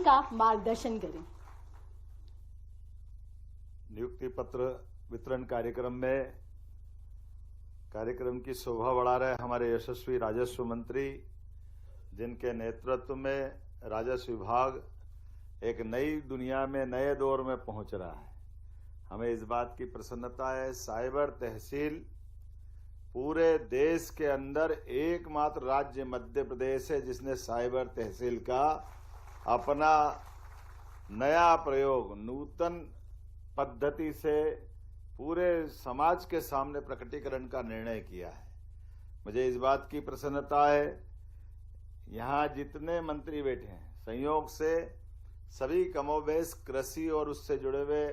का मार्गदर्शन करें। नियुक्ति पत्र वितरण कार्यक्रम की शोभा बढ़ा रहे हमारे यशस्वी राजस्व मंत्री, जिनके नेतृत्व में राजस्व विभाग एक नई दुनिया में नए दौर में पहुंच रहा है। हमें इस बात की प्रसन्नता है, साइबर तहसील पूरे देश के अंदर एकमात्र राज्य मध्य प्रदेश है जिसने साइबर तहसील का अपना नया प्रयोग नूतन पद्धति से पूरे समाज के सामने प्रकटीकरण का निर्णय किया है। मुझे इस बात की प्रसन्नता है, यहाँ जितने मंत्री बैठे हैं संयोग से सभी कमोबेश कृषि और उससे जुड़े हुए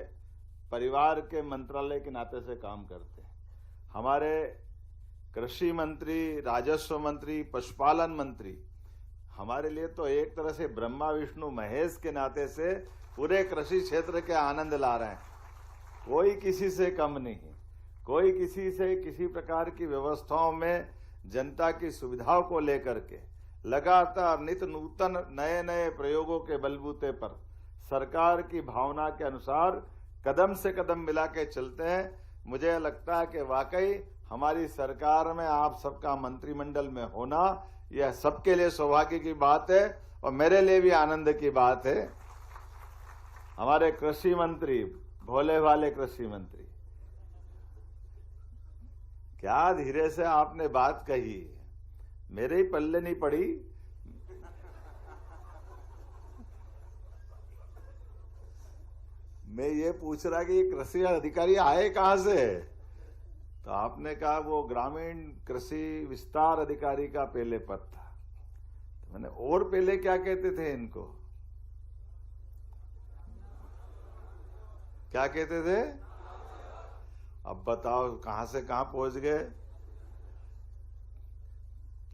परिवार के मंत्रालय के नाते से काम करते हैं। हमारे कृषि मंत्री, राजस्व मंत्री, पशुपालन मंत्री हमारे लिए तो एक तरह से ब्रह्मा विष्णु महेश के नाते से पूरे कृषि क्षेत्र के आनंद ला रहे हैं। कोई किसी से कम नहीं है, कोई किसी से किसी प्रकार की व्यवस्थाओं में जनता की सुविधाओं को लेकर के लगातार नित्य नूतन नए नए प्रयोगों के बलबूते पर सरकार की भावना के अनुसार कदम से कदम मिला के चलते हैं। मुझे लगता है कि वाकई हमारी सरकार में आप सबका मंत्रिमंडल में होना यह सबके लिए सौभाग्य की बात है और मेरे लिए भी आनंद की बात है। हमारे कृषि मंत्री, भोले भाले कृषि मंत्री, क्या धीरे से आपने बात कही, मेरे ही पल्ले नहीं पड़ी। मैं ये पूछ रहा कि कृषि अधिकारी आए कहां से, तो आपने कहा वो ग्रामीण कृषि विस्तार अधिकारी का पहले पद था। तो मैंने और पहले क्या कहते थे इनको, क्या कहते थे? अब बताओ कहां से कहां पहुंच गए।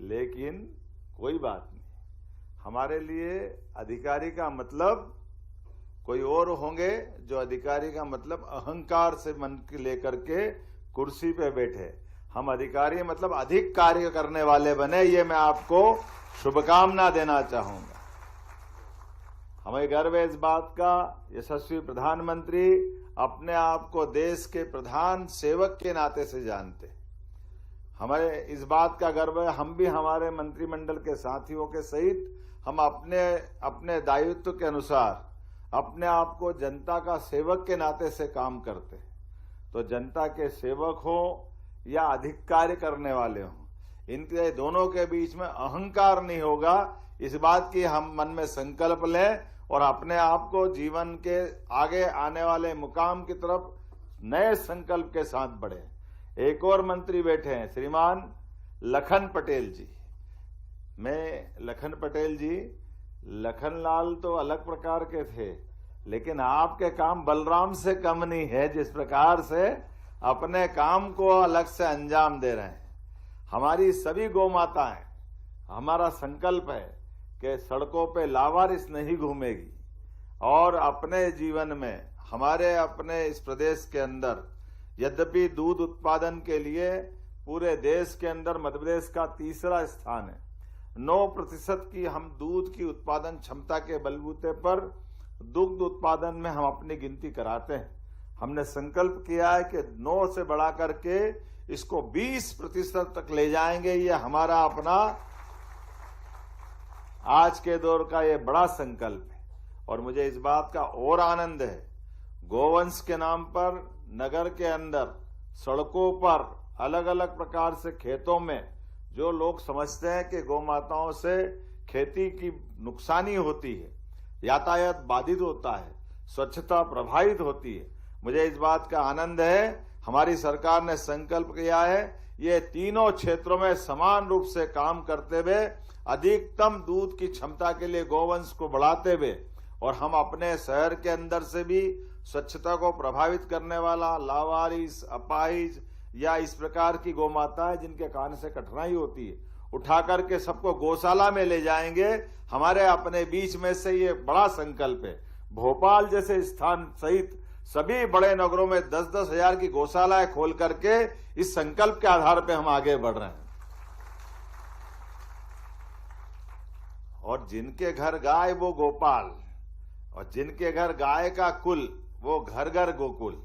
लेकिन कोई बात नहीं, हमारे लिए अधिकारी का मतलब कोई और होंगे जो अधिकारी का मतलब अहंकार से मन के लेकर के कुर्सी पे बैठे। हम अधिकारी मतलब अधिक कार्य करने वाले बने, ये मैं आपको शुभकामना देना चाहूंगा। हमें गर्व है इस बात का, यशस्वी प्रधानमंत्री अपने आप को देश के प्रधान सेवक के नाते से जानते। हमें इस बात का गर्व है, हम भी हमारे मंत्रिमंडल के साथियों के सहित हम अपने अपने दायित्व के अनुसार अपने आप को जनता का सेवक के नाते से काम करते। तो जनता के सेवक हो या अधिक कार्य करने वाले हों, इनके दोनों के बीच में अहंकार नहीं होगा, इस बात की हम मन में संकल्प लें और अपने आप को जीवन के आगे आने वाले मुकाम की तरफ नए संकल्प के साथ बढ़े। एक और मंत्री बैठे हैं, श्रीमान लखन पटेल जी। मैं लखन पटेल जी, लखनलाल तो अलग प्रकार के थे, लेकिन आपके काम बलराम से कम नहीं है, जिस प्रकार से अपने काम को अलग से अंजाम दे रहे हैं। हमारी सभी गौ माताएं, हमारा संकल्प है कि सड़कों पे लावारिस नहीं घूमेगी और अपने जीवन में हमारे अपने इस प्रदेश के अंदर यद्यपि दूध उत्पादन के लिए पूरे देश के अंदर मध्य प्रदेश का तीसरा स्थान है, 9% की हम दूध की उत्पादन क्षमता के बलबूते पर दुग्ध उत्पादन में हम अपनी गिनती कराते हैं। हमने संकल्प किया है कि 9 से बढ़ा करके इसको 20% तक ले जाएंगे। ये हमारा अपना आज के दौर का ये बड़ा संकल्प है और मुझे इस बात का और आनंद है, गोवंश के नाम पर नगर के अंदर सड़कों पर अलग अलग प्रकार से खेतों में जो लोग समझते हैं कि गौ माताओं से खेती की नुकसानी होती है, यातायात बाधित होता है, स्वच्छता प्रभावित होती है, मुझे इस बात का आनंद है हमारी सरकार ने संकल्प किया है ये तीनों क्षेत्रों में समान रूप से काम करते हुए अधिकतम दूध की क्षमता के लिए गोवंश को बढ़ाते हुए और हम अपने शहर के अंदर से भी स्वच्छता को प्रभावित करने वाला लावारिस, अपाहिज या इस प्रकार की गौ माता जिनके कारण से कठिनाई होती है, उठा करके सबको गौशाला में ले जाएंगे। हमारे अपने बीच में से ये बड़ा संकल्प है। भोपाल जैसे स्थान सहित सभी बड़े नगरों में 10-10 हजार की गौशालाएं खोल करके इस संकल्प के आधार पर हम आगे बढ़ रहे हैं। और जिनके घर गाय वो गोपाल, और जिनके घर गाय का कुल वो घर घर गोकुल।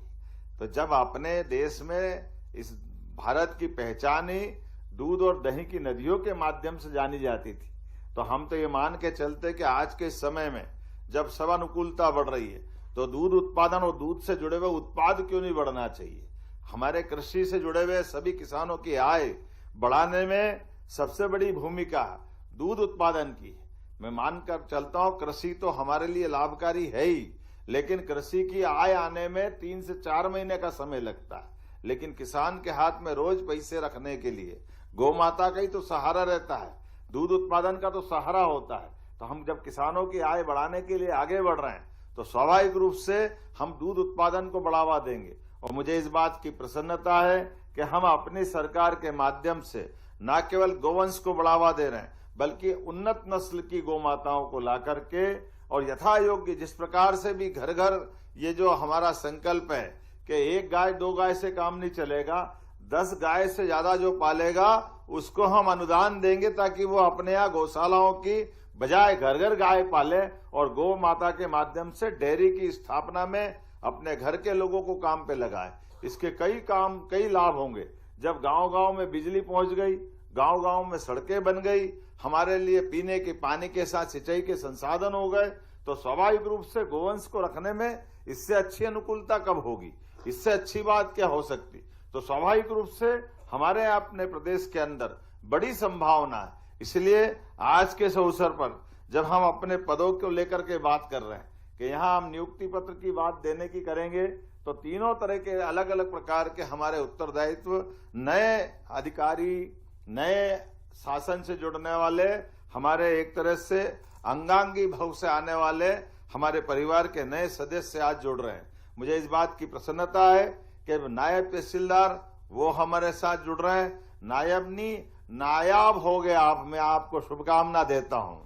तो जब अपने देश में इस भारत की पहचान ही दूध और दही की नदियों के माध्यम से जानी जाती थी, तो हम तो ये मान के चलते कि आज के समय में जब सब अनुकूलता बढ़ रही है तो दूध उत्पादन और दूध से जुड़े हुए उत्पाद क्यों नहीं बढ़ना चाहिए। हमारे कृषि से जुड़े हुए सभी किसानों की आय बढ़ाने में सबसे बड़ी भूमिका दूध उत्पादन की है। मैं मानकर चलता हूं कृषि तो हमारे लिए लाभकारी है ही, लेकिन कृषि की आय आने में 3 से 4 महीने का समय लगता है। लेकिन किसान के हाथ में रोज पैसे रखने के लिए गौ माता का ही तो सहारा रहता है, दूध उत्पादन का तो सहारा होता है। तो हम जब किसानों की आय बढ़ाने के लिए आगे बढ़ रहे हैं तो स्वाभाविक रूप से हम दूध उत्पादन को बढ़ावा देंगे। और मुझे इस बात की प्रसन्नता है कि हम अपनी सरकार के माध्यम से न केवल गोवंश को बढ़ावा दे रहे हैं बल्कि उन्नत नस्ल की गौ माताओं को ला करके और यथा योग्य जिस प्रकार से भी घर घर ये जो हमारा संकल्प है कि 1 गाय 2 गाय से काम नहीं चलेगा, 10 गाय से ज्यादा जो पालेगा उसको हम अनुदान देंगे ताकि वो अपने यहाँ गौशालाओं की बजाय घर घर गाय पाले और गौ माता के माध्यम से डेयरी की स्थापना में अपने घर के लोगों को काम पे लगाए। इसके कई लाभ होंगे। जब गांव-गांव में बिजली पहुंच गई, गांव-गांव में सड़कें बन गई, हमारे लिए पीने के पानी के साथ सिंचाई के संसाधन हो गए, तो स्वाभाविक रूप से गोवंश को रखने में इससे अच्छी अनुकूलता कब होगी, इससे अच्छी बात क्या हो सकती। तो स्वाभाविक रूप से हमारे अपने प्रदेश के अंदर बड़ी संभावना है। इसलिए आज के इस अवसर पर जब हम अपने पदों को लेकर के बात कर रहे हैं कि यहाँ हम नियुक्ति पत्र की बात देने की करेंगे, तो तीनों तरह के अलग अलग प्रकार के हमारे उत्तरदायित्व, नए अधिकारी, नए शासन से जुड़ने वाले, हमारे एक तरह से अंगांगी भाव से आने वाले हमारे परिवार के नए सदस्य आज जुड़ रहे हैं। मुझे इस बात की प्रसन्नता है कि नायब तहसीलदार वो हमारे साथ जुड़ रहे हैं। नायब नहीं, नायाब हो गए आप, मैं आपको शुभकामना देता हूं।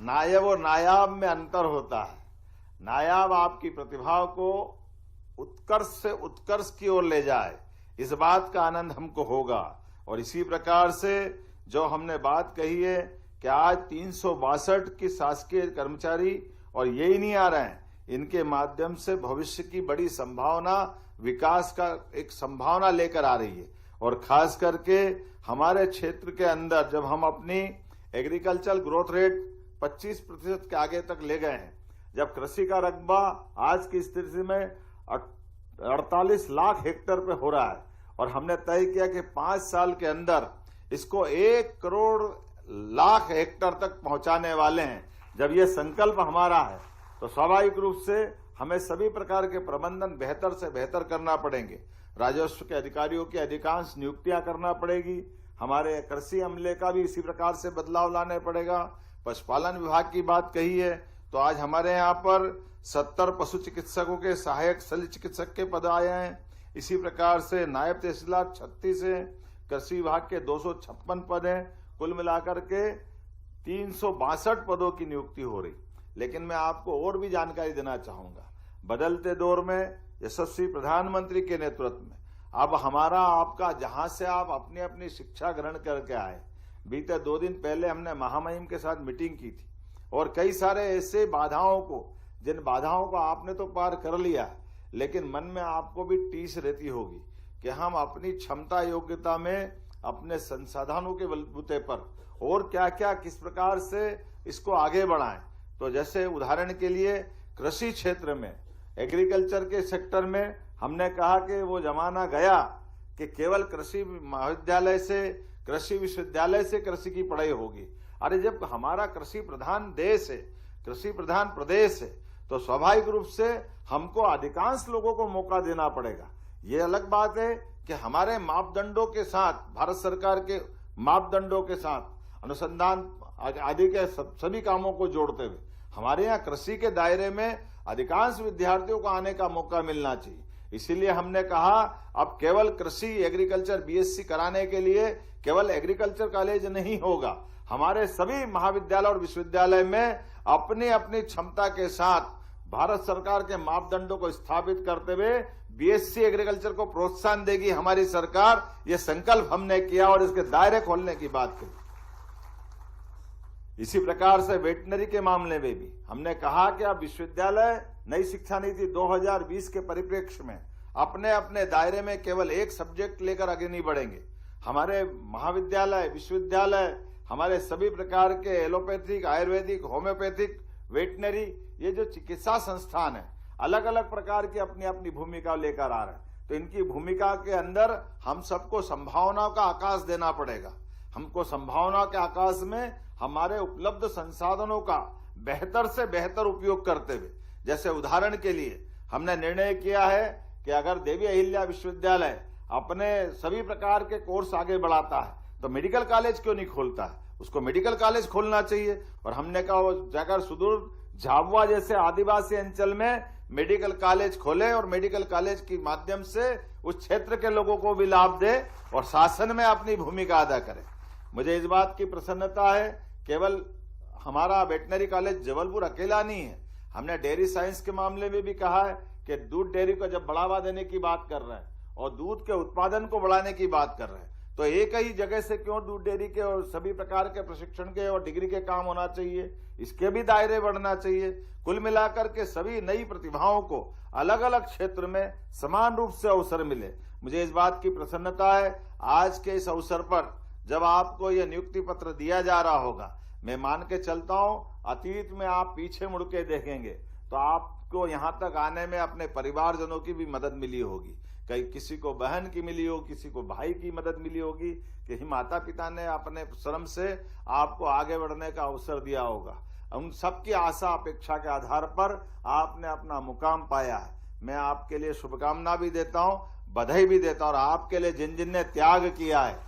नायब और नायाब में अंतर होता है। नायाब आपकी प्रतिभा को उत्कर्ष से उत्कर्ष की ओर ले जाए, इस बात का आनंद हमको होगा। और इसी प्रकार से जो हमने बात कही है कि आज 362 की शासकीय कर्मचारी और यही नहीं आ रहे हैं, इनके माध्यम से भविष्य की बड़ी संभावना, विकास का एक संभावना लेकर आ रही है। और खास करके हमारे क्षेत्र के अंदर जब हम अपनी एग्रीकल्चर ग्रोथ रेट 25% के आगे तक ले गए हैं, जब कृषि का रकबा आज की स्थिति में 48 लाख हेक्टेयर पे हो रहा है और हमने तय किया कि 5 साल के अंदर इसको 1 करोड़ लाख हेक्टेयर तक पहुंचाने वाले हैं, जब ये संकल्प हमारा है तो स्वाभाविक रूप से हमें सभी प्रकार के प्रबंधन बेहतर से बेहतर करना पड़ेंगे। राजस्व के अधिकारियों की अधिकांश नियुक्तियां करना पड़ेगी। हमारे कृषि अमले का भी इसी प्रकार से बदलाव लाने पड़ेगा। पशुपालन विभाग की बात कही है तो आज हमारे यहाँ पर 70 पशु चिकित्सकों के सहायक शल्य चिकित्सक के पद आए हैं। इसी प्रकार से नायब तहसीलदार 36 है, कृषि विभाग के 256 पद हैं। कुल मिलाकर के 362 पदों की नियुक्ति हो रही। लेकिन मैं आपको और भी जानकारी देना चाहूंगा, बदलते दौर में यशस्वी प्रधानमंत्री के नेतृत्व में अब हमारा आपका जहां से आप अपनी अपनी शिक्षा ग्रहण करके आए, बीते 2 दिन पहले हमने महामहिम के साथ मीटिंग की थी और कई सारे ऐसे बाधाओं को, जिन बाधाओं को आपने तो पार कर लिया है, लेकिन मन में आपको भी टीस रहती होगी कि हम अपनी क्षमता योग्यता में अपने संसाधनों के बलबूते पर और क्या क्या किस प्रकार से इसको आगे बढ़ाएं। तो जैसे उदाहरण के लिए कृषि क्षेत्र में, एग्रीकल्चर के सेक्टर में हमने कहा कि वो जमाना गया कि केवल कृषि महाविद्यालय से, कृषि विश्वविद्यालय से कृषि की पढ़ाई होगी। अरे जब हमारा कृषि प्रधान देश है, कृषि प्रधान प्रदेश है, तो स्वाभाविक रूप से हमको अधिकांश लोगों को मौका देना पड़ेगा। ये अलग बात है कि हमारे मापदंडों के साथ, भारत सरकार के मापदंडों के साथ अनुसंधान आदि के सभी कामों को जोड़ते हुए हमारे यहाँ कृषि के दायरे में अधिकांश विद्यार्थियों को आने का मौका मिलना चाहिए। इसीलिए हमने कहा अब केवल कृषि एग्रीकल्चर बीएससी कराने के लिए केवल एग्रीकल्चर कॉलेज नहीं होगा, हमारे सभी महाविद्यालय और विश्वविद्यालय में अपनी अपनी क्षमता के साथ भारत सरकार के मापदंडों को स्थापित करते हुए बीएससी एग्रीकल्चर को प्रोत्साहन देगी हमारी सरकार। ये संकल्प हमने किया और इसके दायरे खोलने की बात की। इसी प्रकार से वेटनरी के मामले में भी हमने कहा कि अब विश्वविद्यालय नई शिक्षा नीति 2020 के परिप्रेक्ष्य में अपने अपने दायरे में केवल एक सब्जेक्ट लेकर आगे नहीं बढ़ेंगे। हमारे महाविद्यालय, विश्वविद्यालय, हमारे सभी प्रकार के एलोपैथिक, आयुर्वेदिक, होम्योपैथिक, वेटनरी, ये जो चिकित्सा संस्थान है, अलग अलग प्रकार की अपनी अपनी भूमिका लेकर आ रहे हैं। तो इनकी भूमिका के अंदर हम सबको संभावनाओं का आकाश देना पड़ेगा। हमको संभावनाओं के आकाश में हमारे उपलब्ध संसाधनों का बेहतर से बेहतर उपयोग करते हुए, जैसे उदाहरण के लिए हमने निर्णय किया है कि अगर देवी अहिल्या विश्वविद्यालय अपने सभी प्रकार के कोर्स आगे बढ़ाता है तो मेडिकल कॉलेज क्यों नहीं खोलता है? उसको मेडिकल कॉलेज खोलना चाहिए। और हमने कहा वो जाकर सुदूर झाबुआ जैसे आदिवासी अंचल में मेडिकल कॉलेज खोले और मेडिकल कॉलेज के माध्यम से उस क्षेत्र के लोगों को भी लाभ दे और शासन में अपनी भूमिका अदा करे। मुझे इस बात की प्रसन्नता है, केवल हमारा वेटनरी कॉलेज जबलपुर अकेला नहीं है। हमने डेयरी साइंस के मामले में भी कहा है कि दूध डेयरी को जब बढ़ावा देने की बात कर रहे हैं और दूध के उत्पादन को बढ़ाने की बात कर रहे हैं, तो एक ही जगह से क्यों दूध डेयरी के और सभी प्रकार के प्रशिक्षण के और डिग्री के काम होना चाहिए, इसके भी दायरे बढ़ना चाहिए। कुल मिलाकर के सभी नई प्रतिभाओं को अलग अलग क्षेत्र में समान रूप से अवसर मिले। मुझे इस बात की प्रसन्नता है, आज के इस अवसर पर जब आपको यह नियुक्ति पत्र दिया जा रहा होगा, मैं मान के चलता हूं अतीत में आप पीछे मुड़ के देखेंगे तो आपको यहाँ तक आने में अपने परिवारजनों की भी मदद मिली होगी। कहीं किसी को बहन की मिली होगी, किसी को भाई की मदद मिली होगी, कहीं माता पिता ने अपने श्रम से आपको आगे बढ़ने का अवसर दिया होगा। उन सबकी आशा अपेक्षा के आधार पर आपने अपना मुकाम पाया है। मैं आपके लिए शुभकामना भी देता हूं, बधाई भी देता हूं। और आपके लिए जिन जिन ने त्याग किया है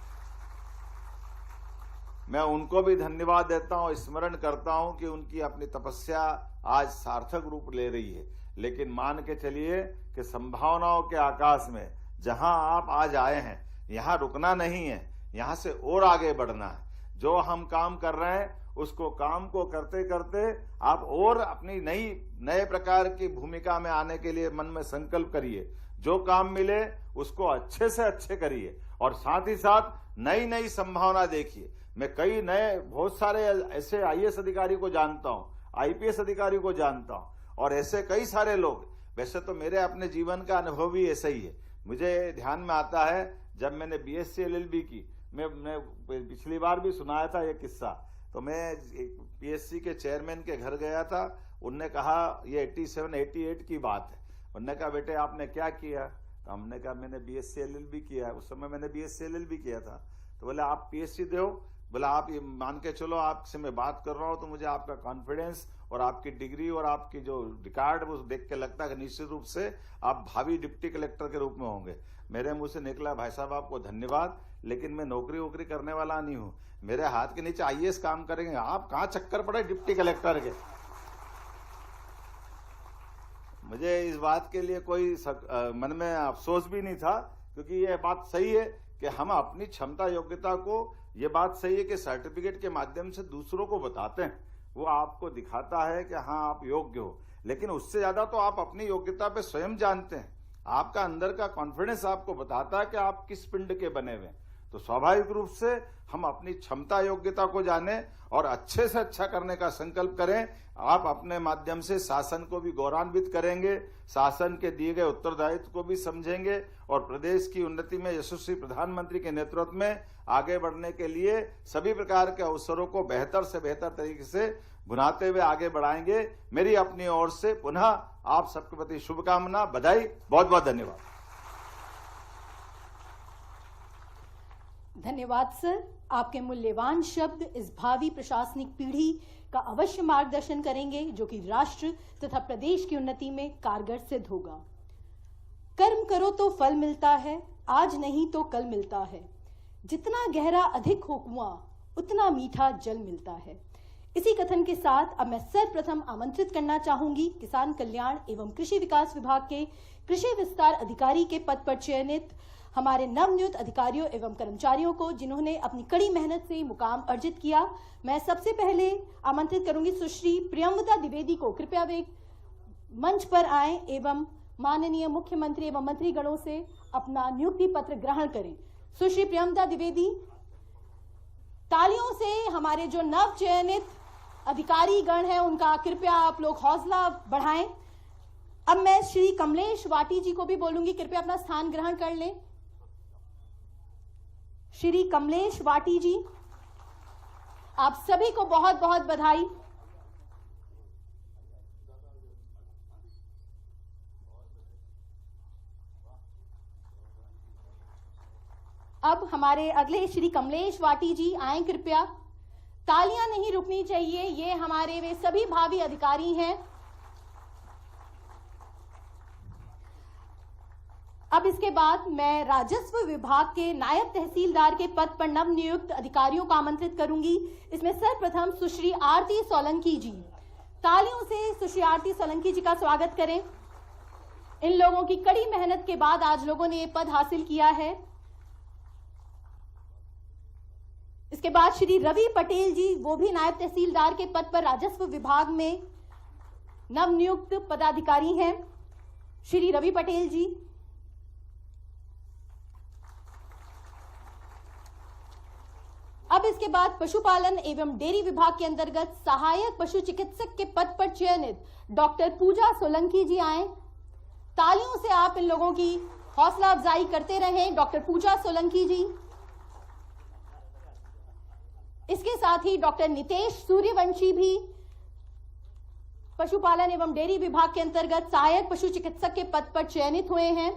मैं उनको भी धन्यवाद देता हूं, स्मरण करता हूं कि उनकी अपनी तपस्या आज सार्थक रूप ले रही है। लेकिन मान के चलिए कि संभावनाओं के आकाश में जहां आप आज आए हैं, यहां रुकना नहीं है, यहां से और आगे बढ़ना है। जो हम काम कर रहे हैं उसको काम को करते करते आप और अपनी नए प्रकार की भूमिका में आने के लिए मन में संकल्प करिए। जो काम मिले उसको अच्छे से अच्छे करिए और साथ ही साथ नई नई संभावना देखिए। मैं कई नए बहुत सारे ऐसे आईएएस अधिकारी को जानता हूं, आईपीएस अधिकारी को जानता हूं और ऐसे कई सारे लोग। वैसे तो मेरे अपने जीवन का अनुभव भी ऐसा ही है। मुझे ध्यान में आता है जब मैंने बीएससी एलएलबी की, मैं पिछली बार भी सुनाया था ये किस्सा। तो मैं पीएससी के चेयरमैन के घर गया था, उनने कहा ये 87-88 की बात है। उन्होंने कहा बेटे आपने क्या किया? तो हमने कहा मैंने बीएससी एलएलबी किया है। उस समय मैंने बीएससी एलएलबी किया था। तो बोले आप पीएचडी दो? बोला आप ये मान के चलो आपसे मैं बात कर रहा हूँ तो मुझे आपका कॉन्फिडेंस और आपकी डिग्री और आपकी जो रिकॉर्ड वो देख के लगता है कि निश्चित रूप से आप भावी डिप्टी कलेक्टर के रूप में होंगे। मेरे मुंह से निकला भाई साहब आपको धन्यवाद, लेकिन मैं नौकरी वोकरी करने वाला नहीं हूँ, मेरे हाथ के नीचे आईएएस काम करेंगे। आप कहाँ चक्कर पड़े डिप्टी कलेक्टर के? मुझे इस बात के लिए कोई मन में अफसोस भी नहीं था, क्योंकि ये बात सही है कि हम अपनी क्षमता योग्यता को, ये बात सही है कि सर्टिफिकेट के माध्यम से दूसरों को बताते हैं, वो आपको दिखाता है कि हाँ आप योग्य हो, लेकिन उससे ज्यादा तो आप अपनी योग्यता पे स्वयं जानते हैं। आपका अंदर का कॉन्फिडेंस आपको बताता है कि आप किस पिंड के बने हुए हैं। तो स्वाभाविक रूप से हम अपनी क्षमता योग्यता को जाने और अच्छे से अच्छा करने का संकल्प करें। आप अपने माध्यम से शासन को भी गौरवान्वित करेंगे, शासन के दिए गए उत्तरदायित्व को भी समझेंगे और प्रदेश की उन्नति में यशस्वी प्रधानमंत्री के नेतृत्व में आगे बढ़ने के लिए सभी प्रकार के अवसरों को बेहतर से बेहतर तरीके से बुनाते हुए आगे बढ़ाएंगे। मेरी अपनी ओर से पुनः आप सबके प्रति शुभकामना, बधाई, बहुत बहुत धन्यवाद। धन्यवाद सर। आपके मूल्यवान शब्द इस भावी प्रशासनिक पीढ़ी का अवश्य मार्गदर्शन करेंगे, जो कि राष्ट्र तथा प्रदेश की उन्नति में कारगर सिद्ध होगा। कर्म करो तो फल मिलता है, आज नहीं तो कल मिलता है। जितना गहरा अधिक हो कुआं, उतना मीठा जल मिलता है। इसी कथन के साथ अब मैं सर्वप्रथम आमंत्रित करना चाहूंगी किसान कल्याण एवं कृषि विकास विभाग के कृषि विस्तार अधिकारी के पद पर चयनित हमारे नवनियुक्त अधिकारियों एवं कर्मचारियों को, जिन्होंने अपनी कड़ी मेहनत से मुकाम अर्जित किया। मैं सबसे पहले आमंत्रित करूंगी सुश्री प्रियंवदा द्विवेदी को, कृपया वे मंच पर आएं एवं माननीय मुख्यमंत्री एवं मंत्रीगणों से अपना नियुक्ति पत्र ग्रहण करें। सुश्री प्रियंवदा द्विवेदी, तालियों से हमारे जो नव चयनित अधिकारी गण हैं उनका कृपया आप लोग हौसला बढ़ाएं। अब मैं श्री कमलेश वाटी जी को भी बोलूंगी, कृपया अपना स्थान ग्रहण कर लें। श्री कमलेश वाटी जी, आप सभी को बहुत बहुत बधाई। अब हमारे अगले श्री कमलेश वाटी जी आए कृपया। तालियां नहीं रुकनी चाहिए, ये हमारे वे सभी भावी अधिकारी हैं। अब इसके बाद मैं राजस्व विभाग के नायब तहसीलदार के पद पर नवनियुक्त अधिकारियों को आमंत्रित करूंगी। इसमें सर्वप्रथम सुश्री आरती सोलंकी जी, तालियों से सुश्री आरती सोलंकी जी का स्वागत करें। इन लोगों की कड़ी मेहनत के बाद आज लोगों ने ये पद हासिल किया है। इसके बाद श्री रवि पटेल जी, वो भी नायब तहसीलदार के पद पर राजस्व विभाग में नवनियुक्त पदाधिकारी हैं। श्री रवि पटेल जी। अब इसके बाद पशुपालन एवं डेयरी विभाग के अंतर्गत सहायक पशु चिकित्सक के पद पर चयनित डॉक्टर पूजा सोलंकी जी आए। तालियों से आप इन लोगों की हौसला अफजाई करते रहें। डॉक्टर पूजा सोलंकी जी। इसके साथ ही डॉक्टर नितेश सूर्यवंशी भी पशुपालन एवं डेयरी विभाग के अंतर्गत सहायक पशु चिकित्सक के पद पर चयनित हुए हैं।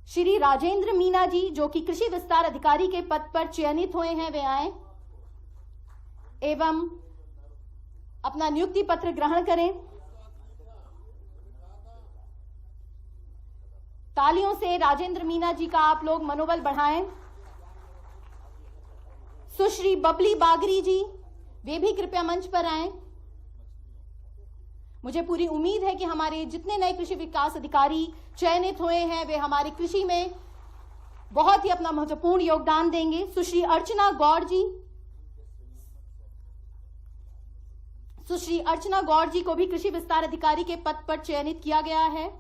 श्री राजेंद्र मीना जी, जो कि कृषि विस्तार अधिकारी के पद पर चयनित हुए हैं, वे आए एवं अपना नियुक्ति पत्र ग्रहण करें। तालियों से राजेंद्र मीना जी का आप लोग मनोबल बढ़ाएं। सुश्री बबली बागरी जी, वे भी कृपया मंच पर आएं। मुझे पूरी उम्मीद है कि हमारे जितने नए कृषि विकास अधिकारी चयनित हुए हैं वे हमारी कृषि में बहुत ही अपना महत्वपूर्ण योगदान देंगे। सुश्री अर्चना गौड़ जी, सुश्री अर्चना गौड़ जी को भी कृषि विस्तार अधिकारी के पद पर चयनित किया गया है।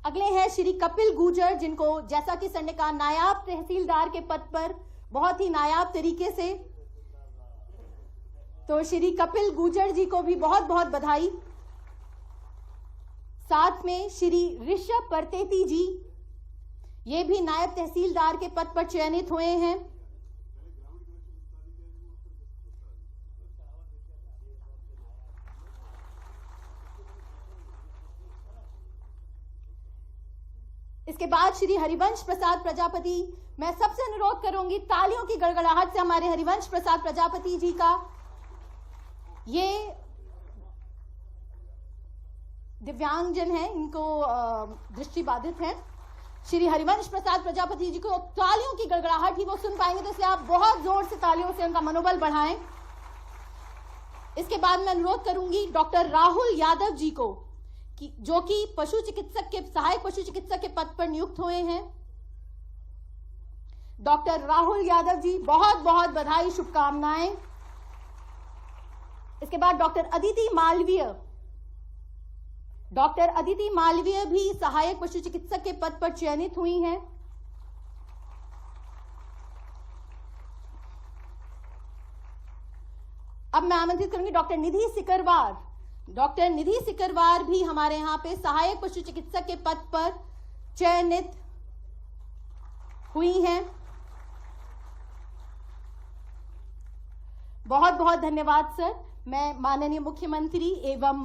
अगले हैं श्री कपिल गुर्जर, जिनको जैसा कि सर ने कहा नायाब तहसीलदार के पद पर बहुत ही नायाब तरीके से, तो श्री कपिल गुर्जर जी को भी बहुत बहुत बधाई। साथ में श्री ऋषभ परतेती जी, ये भी नायब तहसीलदार के पद पर चयनित हुए हैं। इसके बाद श्री हरिवंश प्रसाद प्रजापति, मैं सबसे अनुरोध करूंगी तालियों की गड़गड़ाहट से हमारे हरिवंश प्रसाद प्रजापति जी का, ये दिव्यांगजन है, इनको दृष्टि बाधित है। श्री हरिवंश प्रसाद प्रजापति जी को तालियों की गड़गड़ाहट ही वो सुन पाएंगे, तो इसलिए आप बहुत जोर से तालियों से उनका मनोबल बढ़ाएं। इसके बाद मैं अनुरोध करूंगी डॉक्टर राहुल यादव जी को, जो कि पशु चिकित्सक के सहायक पशु चिकित्सक के पद पर नियुक्त हुए हैं। डॉक्टर राहुल यादव जी, बहुत बहुत बधाई, शुभकामनाएं। इसके बाद डॉक्टर अदिति मालवीय, डॉक्टर अदिति मालवीय भी सहायक पशु चिकित्सक के पद पर चयनित हुई हैं। अब मैं आमंत्रित करूंगी डॉक्टर निधि सिकरवार। डॉक्टर निधि सिकरवार भी हमारे यहाँ पे सहायक पशु चिकित्सक के पद पर चयनित हुई हैं। बहुत बहुत धन्यवाद सर। मैं माननीय मुख्यमंत्री एवं